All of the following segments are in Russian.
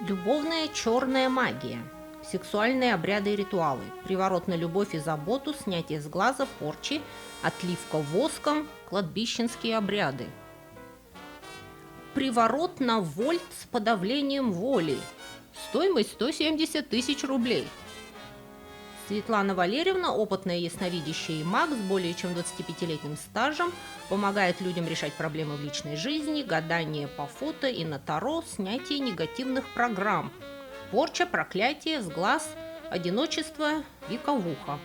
Любовная черная магия. Сексуальные обряды и ритуалы. Приворот на любовь и заботу, снятие с глаза, порчи, отливка воском, кладбищенские обряды. Приворот на вольт с подавлением воли. Стоимость 170 тысяч рублей. Светлана Валерьевна, опытная ясновидящая и маг с более чем 25-летним стажем, помогает людям решать проблемы в личной жизни, гадание по фото и на таро, снятие негативных программ, порча, проклятие, сглаз, одиночество, вековуха.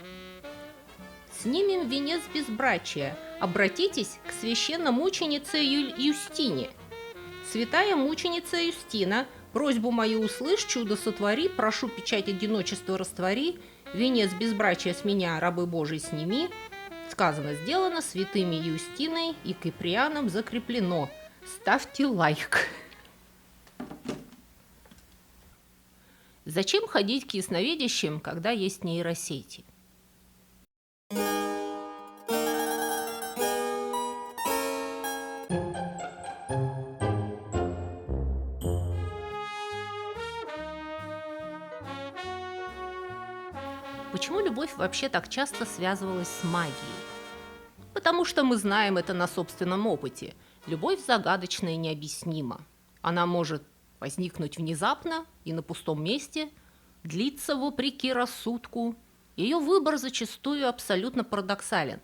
Снимем венец безбрачия. Обратитесь к священномученице Юстине. Святая мученица Юстина, просьбу мою услышь, чудо сотвори, прошу печать одиночества раствори, венец безбрачия с меня, рабы Божии, сними. Сказано, сделано, святыми Юстиной и Киприаном закреплено. Ставьте лайк. Зачем ходить к ясновидящим, когда есть нейросети? Почему любовь вообще так часто связывалась с магией? Потому что мы знаем это на собственном опыте. Любовь загадочна и необъяснима. Она может возникнуть внезапно и на пустом месте, длиться вопреки рассудку. Ее выбор зачастую абсолютно парадоксален.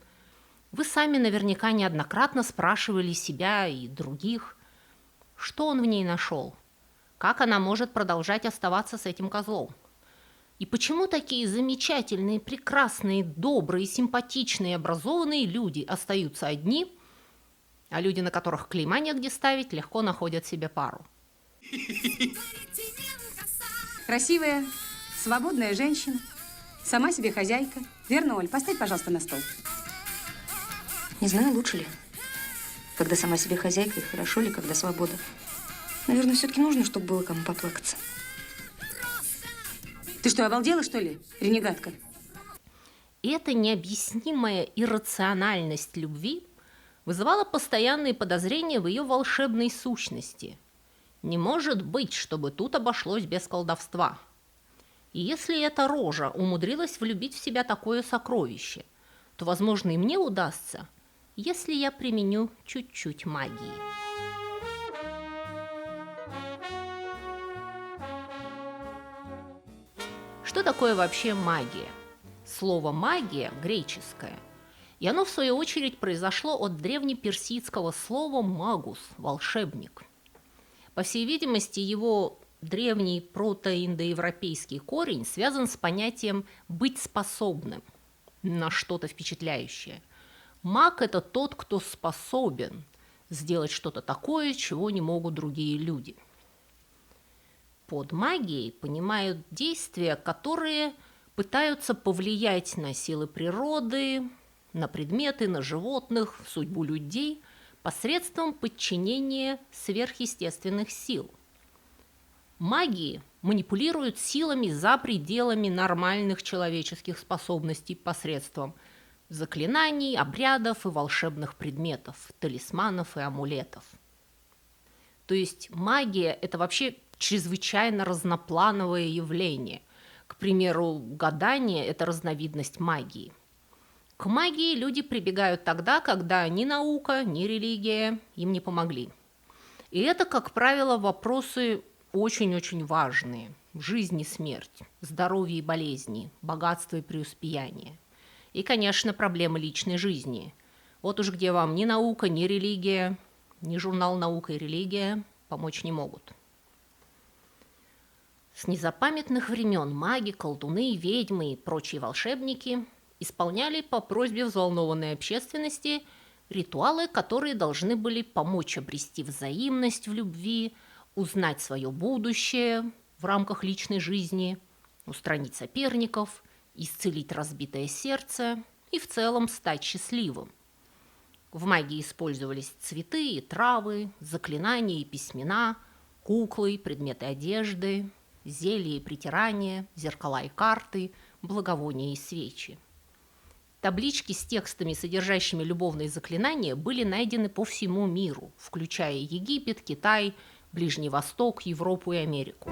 Вы сами наверняка неоднократно спрашивали себя и других, что он в ней нашел, как она может продолжать оставаться с этим козлом. И почему такие замечательные, прекрасные, добрые, симпатичные, образованные люди остаются одни, а люди, на которых клейма негде ставить, легко находят себе пару? Красивая, свободная женщина, сама себе хозяйка. Верно, Оль? Поставь, пожалуйста, на стол. Не знаю, лучше ли. Когда сама себе хозяйка, и хорошо ли, когда свобода. Наверное, все-таки нужно, чтобы было кому поплакаться. Ты что, обалдела, что ли, ренегатка? Эта необъяснимая иррациональность любви вызывала постоянные подозрения в ее волшебной сущности. Не может быть, чтобы тут обошлось без колдовства. И если эта рожа умудрилась влюбить в себя такое сокровище, то, возможно, и мне удастся, если я применю чуть-чуть магии. Что такое вообще магия? Слово «магия» греческое, и оно, в свою очередь, произошло от древнеперсидского слова «магус» – «волшебник». По всей видимости, его древний протоиндоевропейский корень связан с понятием «быть способным» на что-то впечатляющее. Маг – это тот, кто способен сделать что-то такое, чего не могут другие люди. Под магией понимают действия, которые пытаются повлиять на силы природы, на предметы, на животных, судьбу людей посредством подчинения сверхъестественных сил. Маги манипулируют силами за пределами нормальных человеческих способностей посредством заклинаний, обрядов и волшебных предметов, талисманов и амулетов. То есть магия – это вообще чрезвычайно разноплановое явление. К примеру, гадание – это разновидность магии. К магии люди прибегают тогда, когда ни наука, ни религия им не помогли. И это, как правило, вопросы очень-очень важные. Жизнь и смерть, здоровье и болезни, богатство и преуспеяние. И, конечно, проблемы личной жизни. Вот уж где вам ни наука, ни религия, ни журнал «Наука и религия» помочь не могут. С незапамятных времен маги, колдуны, ведьмы и прочие волшебники исполняли по просьбе взволнованной общественности ритуалы, которые должны были помочь обрести взаимность в любви, узнать свое будущее в рамках личной жизни, устранить соперников, исцелить разбитое сердце и в целом стать счастливым. В магии использовались цветы и травы, заклинания и письмена, куклы, предметы одежды, зелья и притирания, зеркала и карты, благовония и свечи. Таблички с текстами, содержащими любовные заклинания, были найдены по всему миру, включая Египет, Китай, Ближний Восток, Европу и Америку.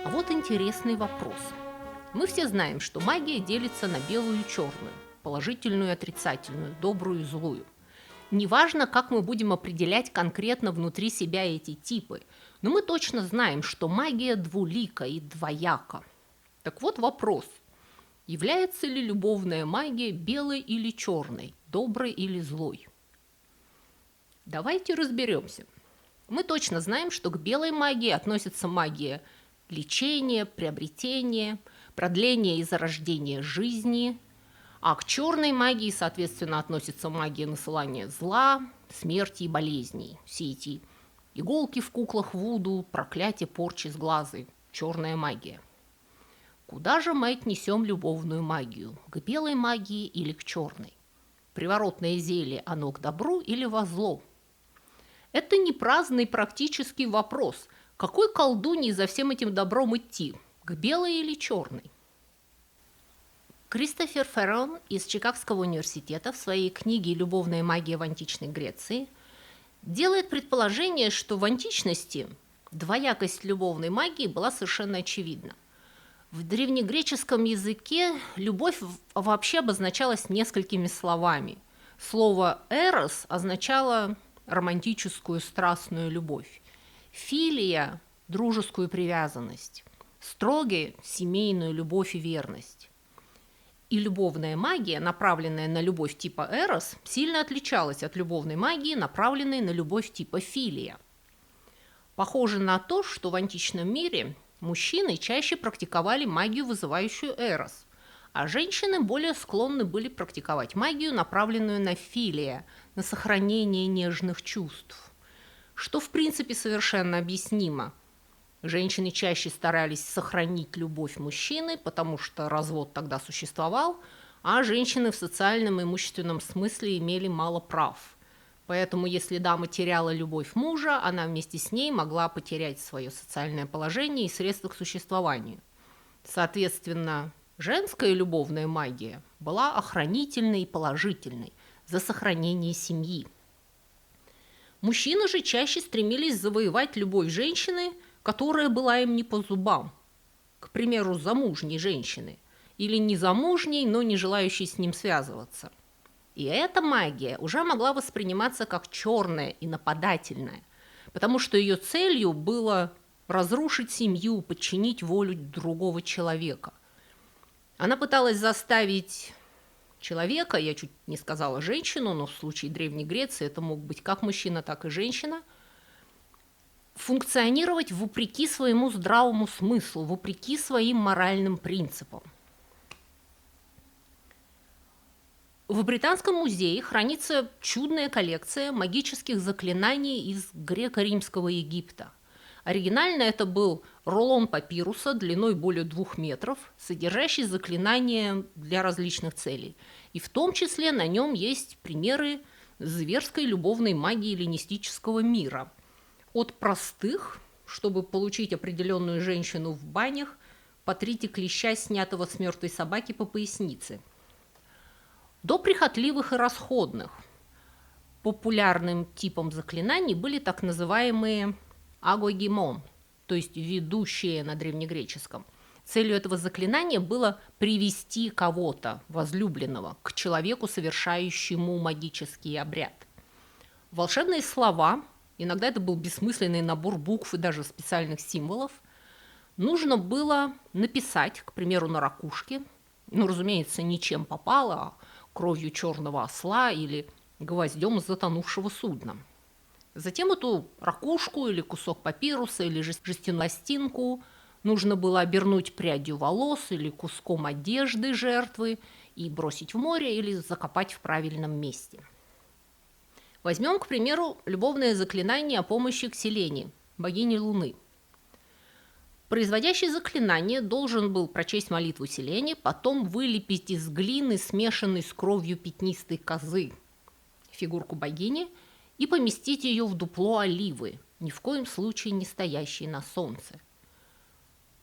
А вот интересный вопрос. Мы все знаем, что магия делится на белую и черную, положительную и отрицательную, добрую и злую. Неважно, как мы будем определять конкретно внутри себя эти типы, но мы точно знаем, что магия двулика и двояка. Так вот вопрос. Является ли любовная магия белой или черной, доброй или злой? Давайте разберемся. Мы точно знаем, что к белой магии относится магия лечения, приобретения, продления и зарождения жизни, а к черной магии, соответственно, относится магия насылания зла, смерти и болезней. Все эти иголки в куклах Вуду, проклятие, порчи, сглазы, черная магия. Куда же мы отнесем любовную магию? К белой магии или к черной? Приворотное зелье, оно к добру или во зло? Это не праздный практический вопрос. Какой колдуньи за всем этим добром идти? К белой или черной? Кристофер Феррон из Чикагского университета в своей книге «Любовная магия в античной Греции» делает предположение, что в античности двоякость любовной магии была совершенно очевидна. В древнегреческом языке любовь вообще обозначалась несколькими словами. Слово «эрос» означало романтическую страстную любовь, филия – дружескую привязанность, строге – семейную любовь и верность. И любовная магия, направленная на любовь типа эрос, сильно отличалась от любовной магии, направленной на любовь типа филия. Похоже на то, что в античном мире мужчины чаще практиковали магию, вызывающую эрос, а женщины более склонны были практиковать магию, направленную на филия, на сохранение нежных чувств, что в принципе совершенно объяснимо. Женщины чаще старались сохранить любовь мужчины, потому что развод тогда существовал, а женщины в социальном и имущественном смысле имели мало прав. Поэтому если дама теряла любовь мужа, она вместе с ней могла потерять свое социальное положение и средства к существованию. Соответственно, женская любовная магия была охранительной и положительной за сохранение семьи. Мужчины же чаще стремились завоевать любовь женщины, которая была им не по зубам, к примеру, замужней женщины, или незамужней, но не желающей с ним связываться. И эта магия уже могла восприниматься как черная и нападательная, потому что ее целью было разрушить семью, подчинить волю другого человека. Она пыталась заставить человека, я чуть не сказала женщину, но в случае Древней Греции это мог быть как мужчина, так и женщина, функционировать вопреки своему здравому смыслу, вопреки своим моральным принципам. В Британском музее хранится чудная коллекция магических заклинаний из греко-римского Египта. Оригинально это был рулон папируса длиной более 2 метров, содержащий заклинания для различных целей. И в том числе на нем есть примеры зверской любовной магии эллинистического мира. От простых, чтобы получить определенную женщину в банях, потрите клеща, снятого с мертвой собаки, по пояснице, до прихотливых и расходных. Популярным типом заклинаний были так называемые агогимон, то есть ведущие на древнегреческом. Целью этого заклинания было привести кого-то, возлюбленного, к человеку, совершающему магический обряд. Волшебные слова, иногда это был бессмысленный набор букв и даже специальных символов, нужно было написать, к примеру, на ракушке, разумеется, не чем попало, а кровью черного осла или гвоздем из затонувшего судна. Затем эту ракушку или кусок папируса или жестяную пластинку нужно было обернуть прядью волос или куском одежды жертвы и бросить в море или закопать в правильном месте. Возьмем, к примеру, любовное заклинание о помощи к Селене, богине Луны. Производящий заклинание должен был прочесть молитву Селене, потом вылепить из глины, смешанной с кровью пятнистой козы, фигурку богини, и поместить ее в дупло оливы, ни в коем случае не стоящей на солнце.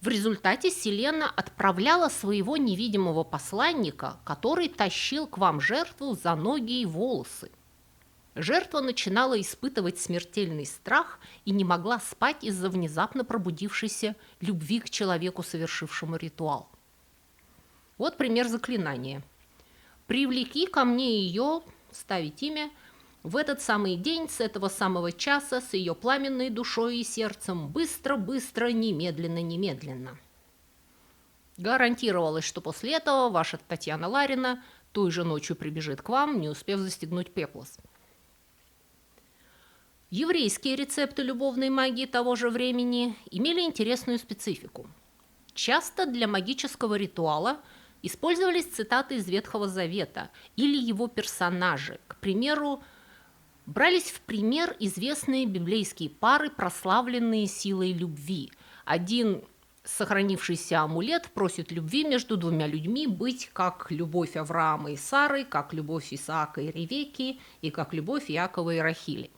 В результате Селена отправляла своего невидимого посланника, который тащил к вам жертву за ноги и волосы. Жертва начинала испытывать смертельный страх и не могла спать из-за внезапно пробудившейся любви к человеку, совершившему ритуал. Вот пример заклинания. «Привлеки ко мне ее», ставить имя, «в этот самый день, с этого самого часа, с ее пламенной душой и сердцем, быстро, быстро, немедленно, немедленно». Гарантировалось, что после этого ваша Татьяна Ларина той же ночью прибежит к вам, не успев застегнуть пеплос. Еврейские рецепты любовной магии того же времени имели интересную специфику. Часто для магического ритуала использовались цитаты из Ветхого Завета или его персонажи. К примеру, брались в пример известные библейские пары, прославленные силой любви. Один сохранившийся амулет просит любви между двумя людьми быть как любовь Авраама и Сары, как любовь Исаака и Ревекки и как любовь Иакова и Рахили.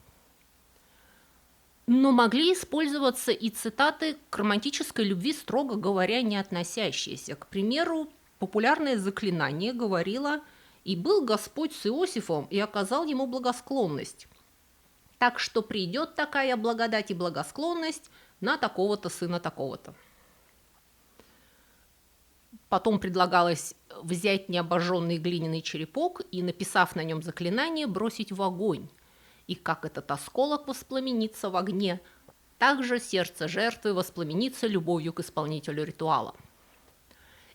Но могли использоваться и цитаты к романтической любви, строго говоря, не относящиеся. К примеру, популярное заклинание говорило: «И был Господь с Иосифом, и оказал ему благосклонность. Так что придет такая благодать и благосклонность на такого-то сына такого-то». Потом предлагалось взять необожженный глиняный черепок и, написав на нем заклинание, бросить в огонь. И как этот осколок воспламенится в огне, так же сердце жертвы воспламенится любовью к исполнителю ритуала.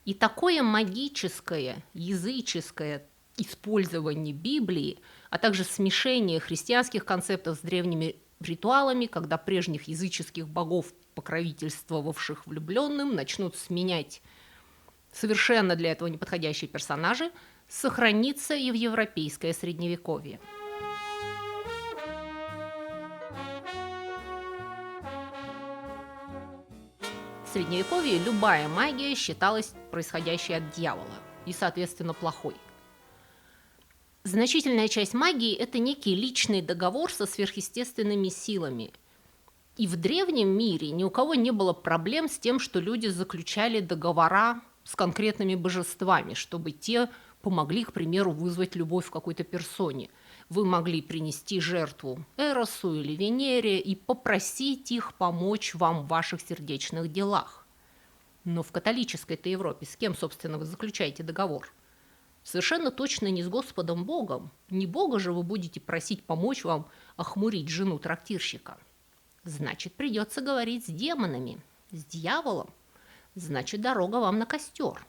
И такое магическое, языческое использование Библии, а также смешение христианских концептов с древними ритуалами, когда прежних языческих богов, покровительствовавших влюбленным, начнут сменять совершенно для этого неподходящие персонажи, сохранится и в европейское средневековье. В Средневековье любая магия считалась происходящей от дьявола и, соответственно, плохой. Значительная часть магии – это некий личный договор со сверхъестественными силами. И в древнем мире ни у кого не было проблем с тем, что люди заключали договора с конкретными божествами, чтобы те помогли, к примеру, вызвать любовь в какой-то персоне. Вы могли принести жертву Эросу или Венере и попросить их помочь вам в ваших сердечных делах. Но в католической-то Европе с кем, собственно, вы заключаете договор? Совершенно точно не с Господом Богом. Не Бога же вы будете просить помочь вам охмурить жену трактирщика. Значит, придется говорить с демонами, с дьяволом. Значит, дорога вам на костер.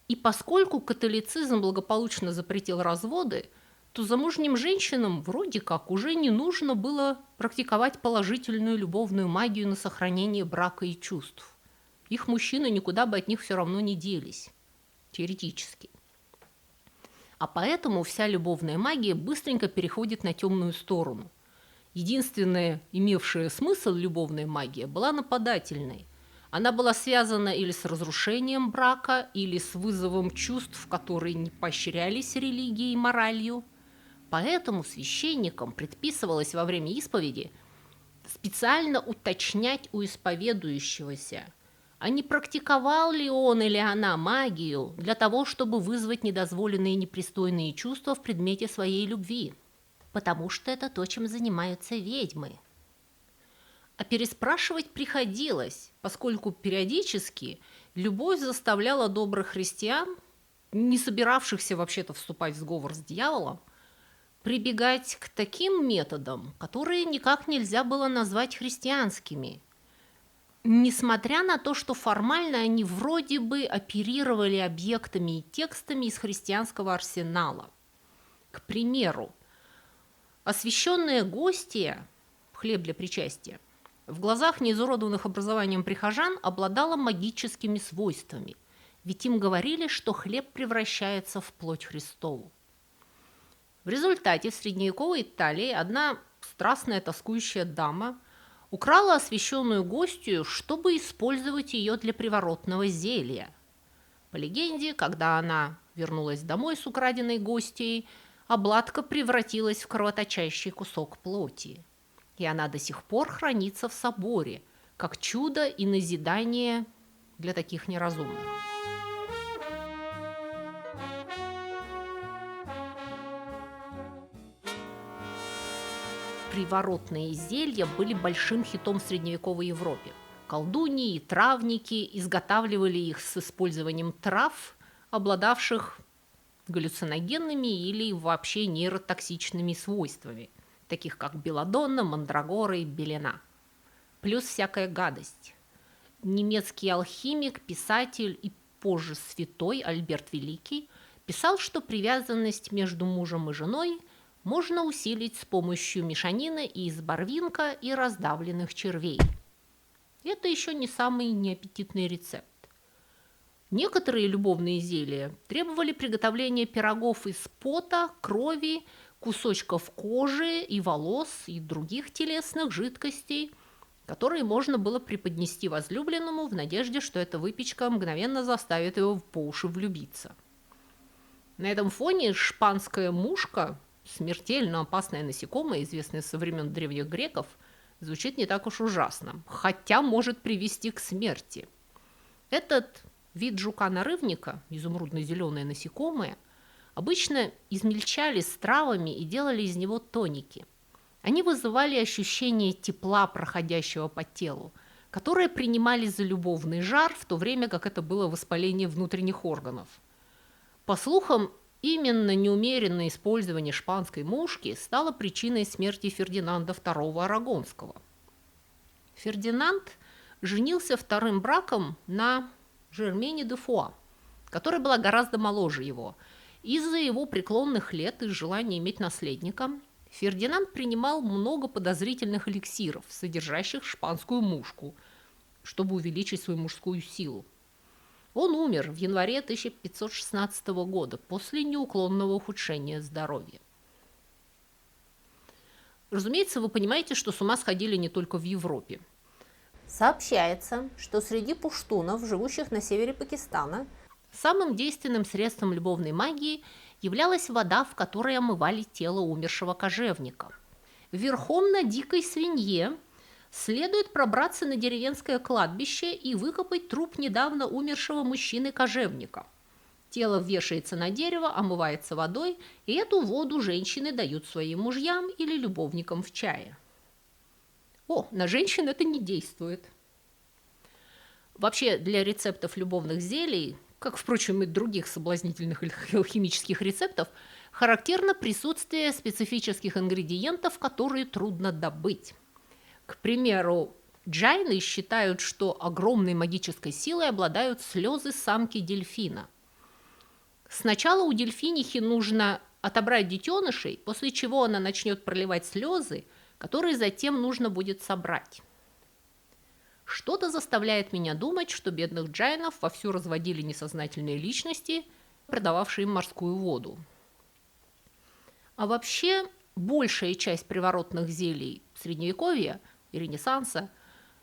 И поскольку католицизм благополучно запретил разводы, то замужним женщинам вроде как уже не нужно было практиковать положительную любовную магию на сохранение брака и чувств. Их мужчины никуда бы от них все равно не делись, теоретически. А поэтому вся любовная магия быстренько переходит на темную сторону. Единственная имевшая смысл любовная магия была нападательной. Она была связана или с разрушением брака, или с вызовом чувств, которые не поощрялись религией и моралью. Поэтому священникам предписывалось во время исповеди специально уточнять у исповедующегося, а не практиковал ли он или она магию для того, чтобы вызвать недозволенные и непристойные чувства в предмете своей любви. Потому что это то, чем занимаются ведьмы. А переспрашивать приходилось, поскольку периодически любовь заставляла добрых христиан, не собиравшихся вообще-то вступать в сговор с дьяволом, прибегать к таким методам, которые никак нельзя было назвать христианскими, несмотря на то, что формально они вроде бы оперировали объектами и текстами из христианского арсенала. К примеру, освященное гостье, хлеб для причастия, в глазах неизуродованных образованием прихожан обладало магическими свойствами, ведь им говорили, что хлеб превращается в плоть Христову. В результате в средневековой Италии одна страстная тоскующая дама украла освященную гостью, чтобы использовать ее для приворотного зелья. По легенде, когда она вернулась домой с украденной гостьей, обладка превратилась в кровоточащий кусок плоти. И она до сих пор хранится в соборе, как чудо и назидание для таких неразумных. Приворотные зелья были большим хитом в средневековой Европе. Колдуньи и травники изготавливали их с использованием трав, обладавших галлюциногенными или вообще нейротоксичными свойствами, таких как белладонна, мандрагора и белена. Плюс всякая гадость. Немецкий алхимик, писатель и позже святой Альберт Великий писал, что привязанность между мужем и женой можно усилить с помощью мешанины из барвинка и раздавленных червей. Это еще не самый неаппетитный рецепт. Некоторые любовные зелья требовали приготовления пирогов из пота, крови, кусочков кожи и волос и других телесных жидкостей, которые можно было преподнести возлюбленному в надежде, что эта выпечка мгновенно заставит его по уши влюбиться. На этом фоне шпанская мушка, смертельно опасное насекомое, известное со времен древних греков, звучит не так уж ужасно, хотя может привести к смерти. Этот вид жука-нарывника, изумрудно-зеленое насекомое, обычно измельчали с травами и делали из него тоники. Они вызывали ощущение тепла, проходящего по телу, которое принимали за любовный жар, в то время как это было воспаление внутренних органов. По слухам, именно неумеренное использование шпанской мушки стало причиной смерти Фердинанда II Арагонского. Фердинанд женился вторым браком на Жермене де Фуа, которая была гораздо моложе его. Из-за его преклонных лет и желания иметь наследника Фердинанд принимал много подозрительных эликсиров, содержащих шпанскую мушку, чтобы увеличить свою мужскую силу. Он умер в январе 1516 года после неуклонного ухудшения здоровья. Разумеется, вы понимаете, что с ума сходили не только в Европе. Сообщается, что среди пуштунов, живущих на севере Пакистана, самым действенным средством любовной магии являлась вода, в которой омывали тело умершего кожевника. Верхом на дикой свинье следует пробраться на деревенское кладбище и выкопать труп недавно умершего мужчины-кожевника. Тело вешается на дерево, омывается водой, и эту воду женщины дают своим мужьям или любовникам в чае. О, на женщин это не действует. Вообще, для рецептов любовных зелий, как, впрочем, и других соблазнительных алхимических рецептов, характерно присутствие специфических ингредиентов, которые трудно добыть. К примеру, джайны считают, что огромной магической силой обладают слезы самки дельфина. Сначала у дельфинихи нужно отобрать детенышей, после чего она начнет проливать слезы, которые затем нужно будет собрать. Что-то заставляет меня думать, что бедных джайнов вовсю разводили несознательные личности, продававшие им морскую воду. А вообще, большая часть приворотных зелий Средневековья и Ренессанса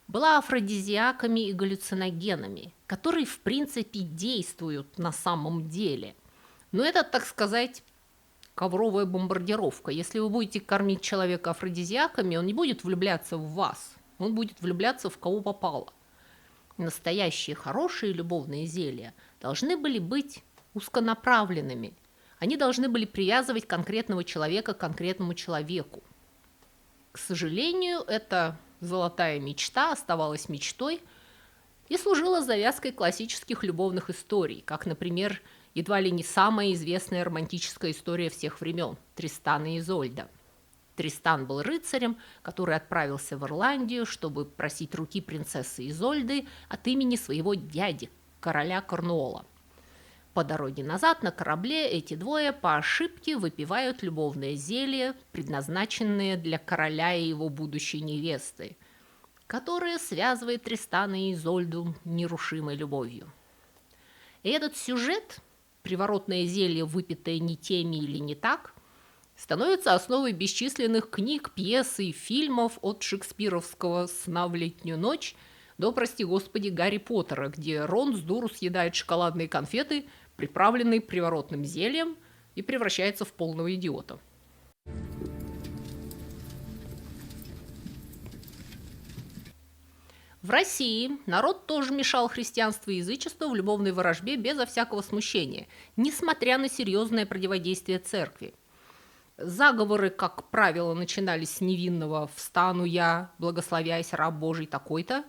была афродизиаками и галлюциногенами, которые, в принципе, действуют на самом деле. Но это, так сказать, ковровая бомбардировка. Если вы будете кормить человека афродизиаками, он не будет влюбляться в вас, он будет влюбляться в кого попало. Настоящие хорошие любовные зелья должны были быть узконаправленными. Они должны были привязывать конкретного человека к конкретному человеку. К сожалению, эта золотая мечта оставалась мечтой и служила завязкой классических любовных историй, как, например, едва ли не самая известная романтическая история всех времен – Тристана и Изольда. Тристан был рыцарем, который отправился в Ирландию, чтобы просить руки принцессы Изольды от имени своего дяди, короля Корнуола. По дороге назад на корабле эти двое по ошибке выпивают любовное зелье, предназначенное для короля и его будущей невесты, которое связывает Тристана и Изольду нерушимой любовью. И этот сюжет, приворотное зелье, выпитое не теми или не так, становится основой бесчисленных книг, пьес и фильмов от шекспировского «Сна в летнюю ночь» до, прости господи, Гарри Поттера, где Рон с дуру съедает шоколадные конфеты, приправленные приворотным зельем, и превращается в полного идиота. В России народ тоже мешал христианству и язычеству в любовной ворожбе безо всякого смущения, несмотря на серьезное противодействие церкви. Заговоры, как правило, начинались с невинного «встану я, благословяйся, раб Божий такой-то»,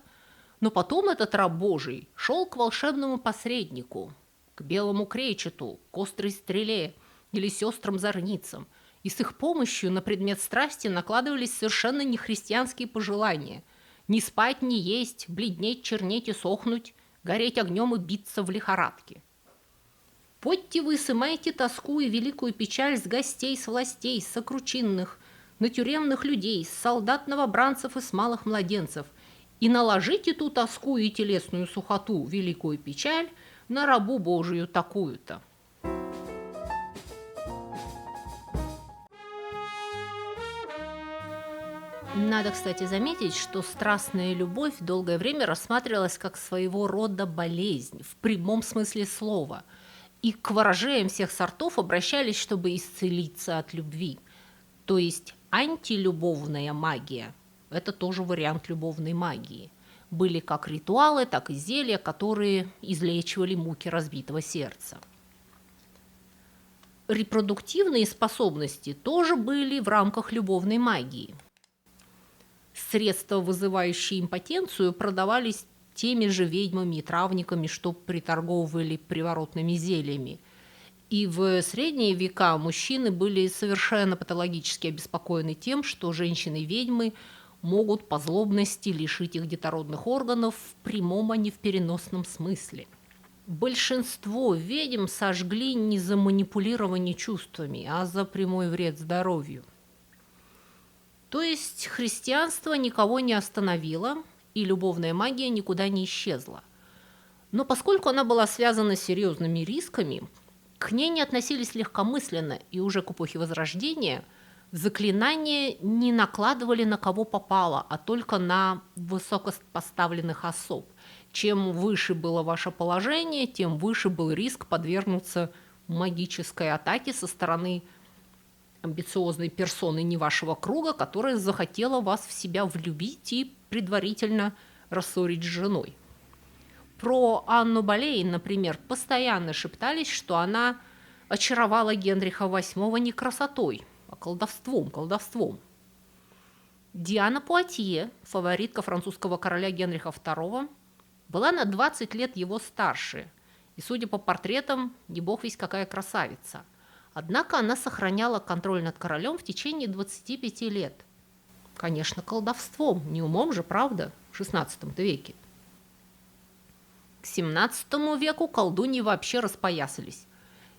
но потом этот раб Божий шел к волшебному посреднику, к белому кречету, к острой стреле или сестрам-зорницам, и с их помощью на предмет страсти накладывались совершенно нехристианские пожелания – не спать, не есть, бледнеть, чернеть и сохнуть, гореть огнем и биться в лихорадке. Подьте вы, сымайте тоску и великую печаль с гостей, с властей, с сокручинных, на тюремных людей, с солдат, новобранцев и с малых младенцев, и наложите ту тоску и телесную сухоту, великую печаль, на рабу Божию такую-то. Надо, кстати, заметить, что страстная любовь долгое время рассматривалась как своего рода болезнь, в прямом смысле слова, и к ворожеям всех сортов обращались, чтобы исцелиться от любви. То есть антилюбовная магия – это тоже вариант любовной магии. Были как ритуалы, так и зелья, которые излечивали муки разбитого сердца. Репродуктивные способности тоже были в рамках любовной магии. Средства, вызывающие импотенцию, продавались теми же ведьмами и травниками, что приторговывали приворотными зельями. И в средние века мужчины были совершенно патологически обеспокоены тем, что женщины-ведьмы могут по злобности лишить их детородных органов в прямом, а не в переносном смысле. Большинство ведьм сожгли не за манипулирование чувствами, а за прямой вред здоровью. То есть христианство никого не остановило, и любовная магия никуда не исчезла. Но поскольку она была связана с серьезными рисками, к ней не относились легкомысленно, и уже к эпохе Возрождения заклинания не накладывали на кого попало, а только на высокопоставленных особ. Чем выше было ваше положение, тем выше был риск подвергнуться магической атаке со стороны амбициозной персоны не вашего круга, которая захотела вас в себя влюбить и предварительно рассорить с женой. Про Анну Болейн, например, постоянно шептались, что она очаровала Генриха VIII не красотой, а колдовством. Диана Пуатье, фаворитка французского короля Генриха II, была на 20 лет его старше, и, судя по портретам, не бог весть какая красавица. Однако она сохраняла контроль над королем в течение 25 лет. Конечно, колдовством, не умом же, правда, в XVI веке. К XVII веку колдуньи вообще распоясались.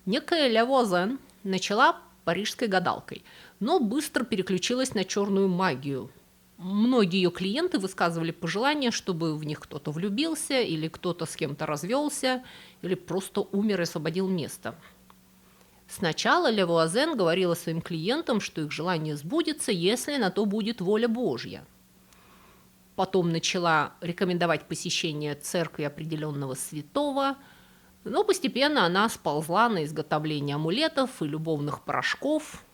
Некая Лавуазен начала парижской гадалкой, но быстро переключилась на черную магию. Многие ее клиенты высказывали пожелание, чтобы в них кто-то влюбился, или кто-то с кем-то развелся, или просто умер и освободил место. Сначала Лавуазен говорила своим клиентам, что их желание сбудется, если на то будет воля Божья. Потом начала рекомендовать посещение церкви определенного святого, но постепенно она сползла на изготовление амулетов и любовных порошков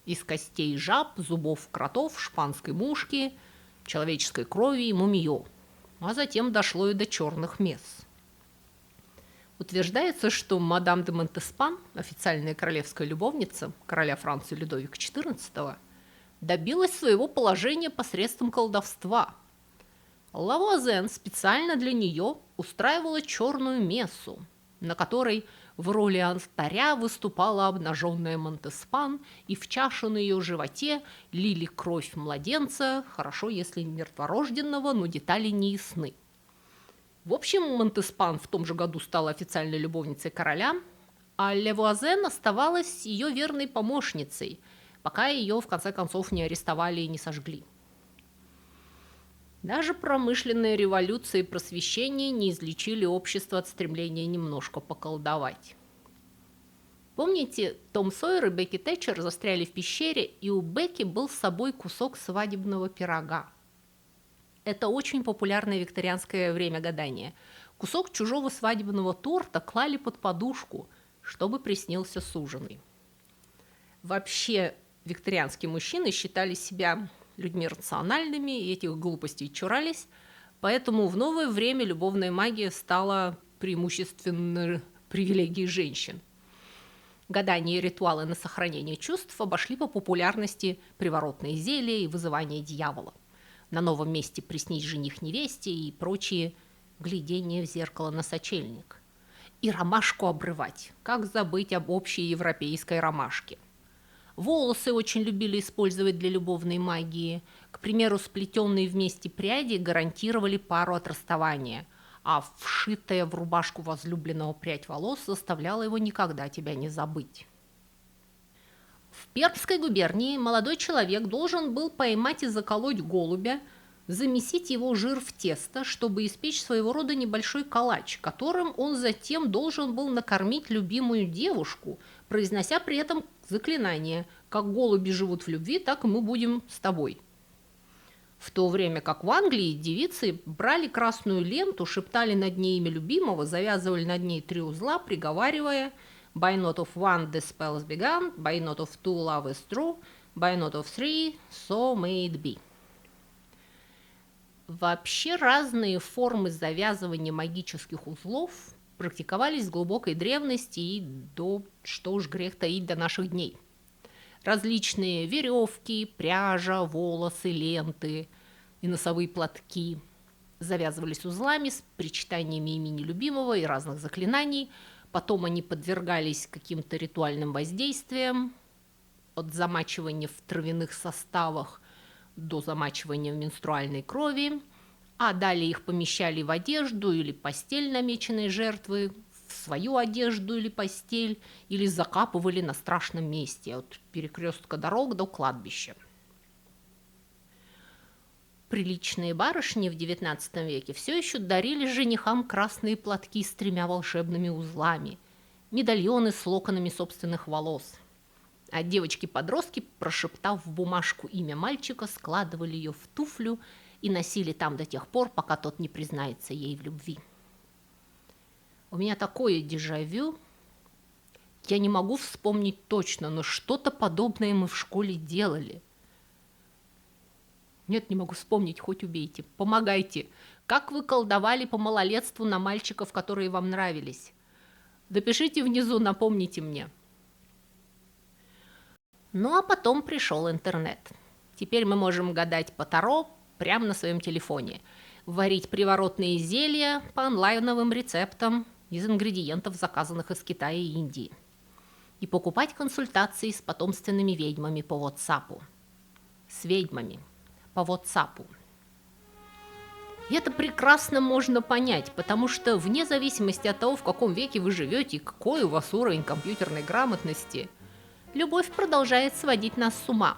из костей жаб, зубов кротов, шпанской мушки, человеческой крови и мумиё, а затем дошло и до черных мес. Утверждается, что мадам де Монтеспан, официальная королевская любовница короля Франции Людовика XIV, добилась своего положения посредством колдовства. Лавуазен специально для нее устраивала черную мессу, на которой в роли алтаря выступала обнаженная Монтеспан, и в чаше на ее животе лили кровь младенца, хорошо, если мертворожденного, но детали не ясны. В общем, Монтеспан в том же году стала официальной любовницей короля, а Лавуазен оставалась ее верной помощницей, пока ее в конце концов не арестовали и не сожгли. Даже промышленная революция и просвещение не излечили общество от стремления немножко поколдовать. Помните, Том Сойер и Бекки Тэтчер застряли в пещере, и у Бекки был с собой кусок свадебного пирога. Это очень популярное викторианское время гадания. Кусок чужого свадебного торта клали под подушку, чтобы приснился суженый. Вообще, викторианские мужчины считали себя людьми рациональными, и этих глупостей чурались, Поэтому в новое время любовная магия стала преимущественно привилегией женщин. Гадания и ритуалы на сохранение чувств обошли по популярности приворотные зелья и вызывание дьявола. На новом месте приснись жених невесте и прочие глядения в зеркало на сочельник. И ромашку обрывать. Как забыть об общей европейской ромашке? Волосы очень любили использовать для любовной магии. К примеру, сплетенные вместе пряди гарантировали пару от расставания, а вшитая в рубашку возлюбленного прядь волос заставляла его никогда тебя не забыть. В Пермской губернии молодой человек должен был поймать и заколоть голубя, замесить его жир в тесто, чтобы испечь своего рода небольшой калач, которым он затем должен был накормить любимую девушку, произнося при этом заклинание: «Как голуби живут в любви, так и мы будем с тобой». В то время как в Англии девицы брали красную ленту, шептали над ней имя любимого, завязывали над ней 3 узла, приговаривая: «By not of one the spell is begun, by not of two love is true, by not of three so may it be». Вообще разные формы завязывания магических узлов практиковались с глубокой древности и до, что уж грех таить, до наших дней. Различные веревки, пряжа, волосы, ленты и носовые платки завязывались узлами с причитаниями имени любимого и разных заклинаний. Потом они подвергались каким-то ритуальным воздействиям, от замачивания в травяных составах до замачивания в менструальной крови, а далее их помещали в одежду или постель намеченной жертвы, в свою одежду или постель, или закапывали на страшном месте, от перекрестка дорог до кладбища. Приличные барышни в XIX веке все еще дарили женихам красные платки с 3 волшебными узлами, медальоны с локонами собственных волос. А девочки-подростки, прошептав в бумажку имя мальчика, складывали ее в туфлю и носили там до тех пор, пока тот не признается ей в любви. У меня такое дежавю. Я не могу вспомнить точно, но что-то подобное мы в школе делали. Нет, не могу вспомнить, хоть убейте. Помогайте. Как вы колдовали по малолетству на мальчиков, которые вам нравились? Допишите внизу, напомните мне. Ну а потом пришел интернет. Теперь мы можем гадать по Таро прямо на своем телефоне, варить приворотные зелья по онлайновым рецептам из ингредиентов, заказанных из Китая и Индии, и покупать консультации с потомственными ведьмами по WhatsApp. С ведьмами по WhatsApp. И это прекрасно можно понять, потому что вне зависимости от того, в каком веке вы живете и какой у вас уровень компьютерной грамотности, любовь продолжает сводить нас с ума.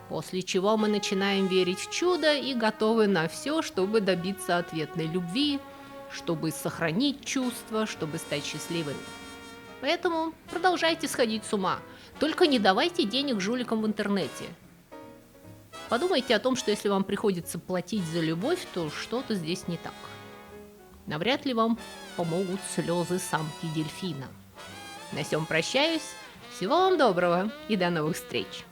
После чего мы начинаем верить в чудо и готовы на все, чтобы добиться ответной любви, чтобы сохранить чувства, чтобы стать счастливыми. Поэтому продолжайте сходить с ума. Только не давайте денег жуликам в интернете. Подумайте о том, что если вам приходится платить за любовь, то что-то здесь не так. Навряд ли вам помогут слезы самки дельфина. На сём прощаюсь. Всего вам доброго и до новых встреч!